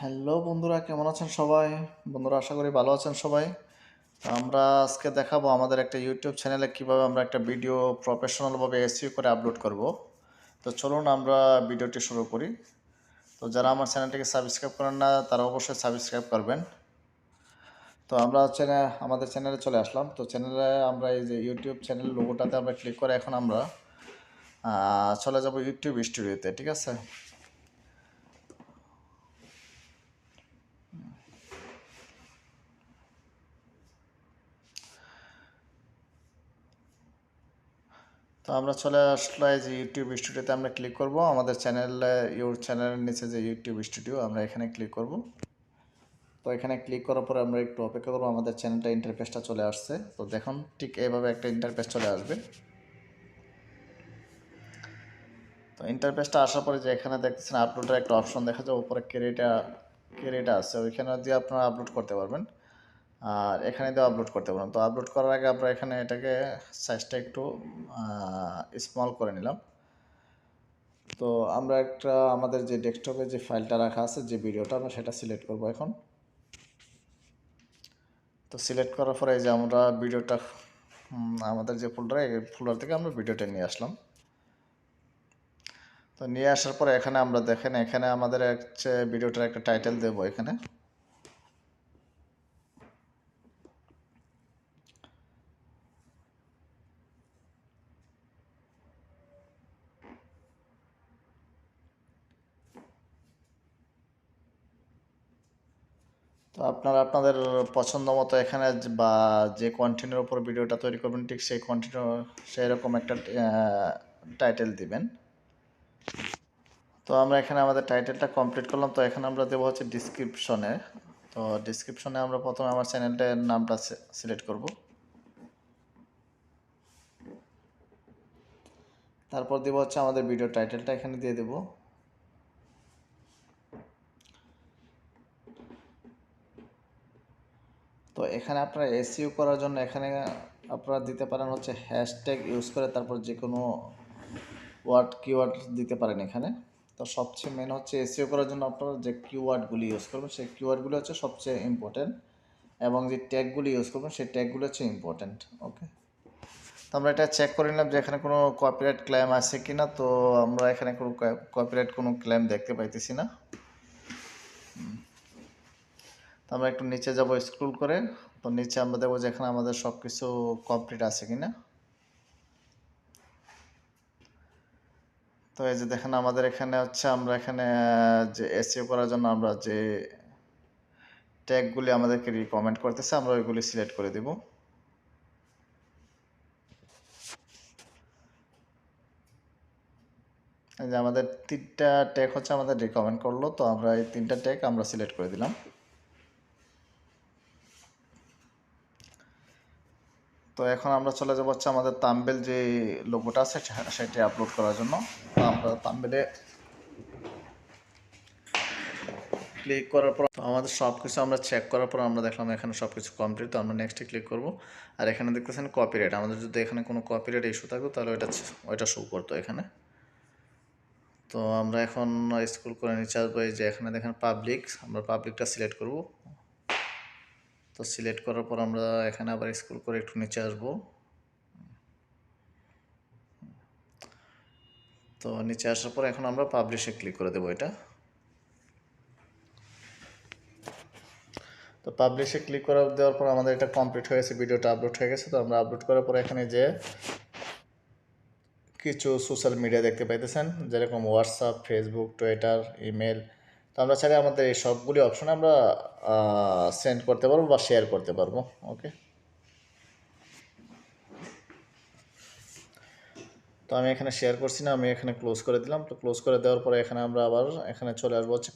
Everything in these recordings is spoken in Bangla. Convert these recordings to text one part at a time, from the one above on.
হ্যালো বন্ধুরা, কেমন আছেন সবাই? বন্ধুরা, আশা করি ভালো আছেন সবাই। তো আমরা আজকে দেখাবো আমাদের একটা ইউটিউব চ্যানেলে কিভাবে আমরা একটা ভিডিও প্রফেশনালভাবে এসইও করে আপলোড করব। তো চলুন আমরা ভিডিওটি শুরু করি। তো যারা আমার চ্যানেলটিকে সাবস্ক্রাইব করেন না তারা অবশ্যই সাবস্ক্রাইব করবেন। তো আমরা আমাদের চ্যানেলে চলে আসলাম। তো চ্যানেলে আমরা এই যে ইউটিউব চ্যানেল লোগোটাতে আমরা ক্লিক করে এখন আমরা চলে যাব ইউটিউব স্টুডিওতে, ঠিক আছে? তো আমরা চলে আসলে যে ইউটিউব স্টুডিওতে আমরা ক্লিক করব। আমাদের চ্যানেলের নিচে যে ইউটিউব স্টুডিও আমরা এখানে ক্লিক করব। তো এখানে ক্লিক করার পরে আমরা একটু অপেক্ষা করব। আমাদের চ্যানেলটা ইন্টারফেসটা চলে আসছে। তো দেখুন ঠিক এইভাবে একটা ইন্টারফেস চলে আসবে। তো ইন্টারফেসটা আসার পরে যে এখানে দেখতেছেন আপলোডের একটা অপশন দেখা যায়, উপরে ক্যারেটা আছে, ওইখানে দিয়ে আপনারা আপলোড করতে পারবেন। আর এখানে দিয়ে আপলোড করতে পারবেন। তো আপলোড করার আগে আমরা এখানে এটাকে সাইজটা একটু স্মল করে নিলাম। তো আমরা আমাদের যে ডেস্কটপে যে ফাইলটা রাখা আছে, যে ভিডিওটা, আমরা সেটা সিলেক্ট করব এখন। তো সিলেক্ট করার পরে এই যে আমরা ভিডিওটা আমাদের যে এই ফোল্ডার থেকে আমরা ভিডিওটা নিয়ে আসলাম। তো নিয়ে আসার পরে এখানে আমরা দেখেন এখানে আমাদের ভিডিওটার একটা টাইটেল দেবো এখানে। তো আপনারা আপনাদের পছন্দ মতো এখানে বা যে কন্টেন্টের উপর ভিডিওটা তৈরি করবেন ঠিক সেই রকম একটা টাইটেল দিবেন। তো আমরা এখানে আমাদের টাইটেলটা কমপ্লিট করলাম। তো এখানে আমরা দেবো হচ্ছে ডিসক্রিপশনে। তো ডিসক্রিপশনে আমরা প্রথমে আমার চ্যানেলটার নামটা সিলেক্ট করব। তারপর দেব হচ্ছে আমাদের ভিডিও টাইটেলটা এখানে দিয়ে দেব। তো এখানে আপনারা এসইও করার জন্য এখানে আপনারা দিতে পারেন হচ্ছে হ্যাশট্যাগ ইউজ করে, তারপর যে কোনো কিওয়ার্ড দিতে পারেন এখানে। তো সবচেয়ে মেন হচ্ছে এসইও করার জন্য আপনারা যে কিওয়ার্ডগুলি ইউজ করবেন সেই কিওয়ার্ডগুলো হচ্ছে সবচেয়ে ইম্পর্টেন্ট, এবং যে ট্যাগগুলি ইউজ করবেন সেই ট্যাগগুলো হচ্ছে ইম্পর্টেন্ট। ওকে, তো আমরা এটা চেক করে নিলাম যে এখানে কোনো কপিরাইট ক্লেম আছে কি না। তো আমরা এখানে কোনো কপিরাইট কোনো ক্লেম দেখতে পাইতেছি না। তো আমরা একটু নিচে যাব স্ক্রল করে। তো নিচে আমরা দেখবো যে এখানে আমাদের সব কিছু কমপ্লিট আছে কি না। তো এই যে দেখেন আমাদের এখানে হচ্ছে আমরা এখানে যে এসইও করার জন্য আমরা যে ট্যাগগুলি আমাদেরকে রিকমেন্ড করতেছে আমরা ওইগুলি সিলেক্ট করে দেব। এই যে আমাদের 3টা ট্যাগ হচ্ছে আমাদের রিকমেন্ড করলো। তো আমরা এই 3টা ট্যাগ আমরা সিলেক্ট করে দিলাম। তো এখন আমরা চলে যাব হচ্ছে আমাদের থাম্বনেল যে লোগোটা আছে সেটা আপলোড করার জন্য। তো আমরা থাম্বনেলে ক্লিক করার পর তো আমাদের সব কিছু আমরা চেক করার পর আমরা দেখলাম এখানে সব কিছু কমপ্লিট। তো আমরা নেক্সটে ক্লিক করব। আর এখানে দেখতেছেন কপিরাইট, আমাদের যদি এখানে কোনো কপিরাইট ইস্যু থাকতো তাহলে ওইটা শো করতো এখানে। তো আমরা এখন স্ক্রল করে নিচে আসবো। এই যে এখানে দেখেন পাবলিক, আমরা পাবলিকটা সিলেক্ট করব। তো সিলেক্ট করার পর আমরা এখানে আবার স্ক্রল করে একটু নিচে আসবো। তো নিচে আসার পর এখন আমরা পাবলিশে ক্লিক করে দেবো এটা। তো পাবলিশে ক্লিক করে দেওয়ার পর আমাদের এটা কমপ্লিট হয়ে গেছে, ভিডিওটা আপলোড হয়ে গেছে। তো আমরা আপলোড করার পর এখানে যে কিছু সোশ্যাল মিডিয়া দেখতে পাইতেছেন, যেরকম হোয়াটসঅ্যাপ, ফেসবুক, টুইটার, ইমেল। তো আমরা চাইলে আমাদের এই সবগুলি অপশনে আমরা সেন্ড করতে পারবো বা শেয়ার করতে পারবো। ওকে, তো আমি এখানে শেয়ার করছি না, আমি এখানে ক্লোজ করে দিলাম। তো ক্লোজ করে দেওয়ার পরে এখানে আমরা আবার এখানে চলে আসবো হচ্ছে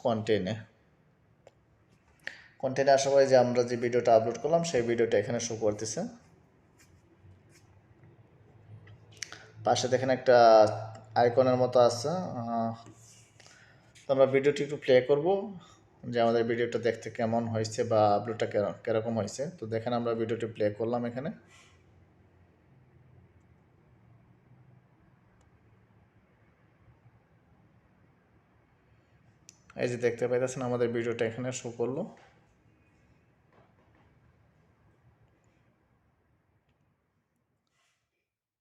কন্টেন্টে আসার পরে যে আমরা যে ভিডিওটা আপলোড করলাম সেই ভিডিওটা এখানে শো করতেছে। পাশে দেখেন একটা আইকনের মতো আছে। তো আমরা ভিডিওটি একটু প্লে করব যে আমাদের ভিডিওটা দেখতে কেমন হয়েছে বা আপলোডটা কীরকম হয়েছে। তো দেখেন আমরা ভিডিওটি প্লে করলাম এখানে। এই যে দেখতে পাইতেছেন আমাদের ভিডিওটা এখানে শো করলো।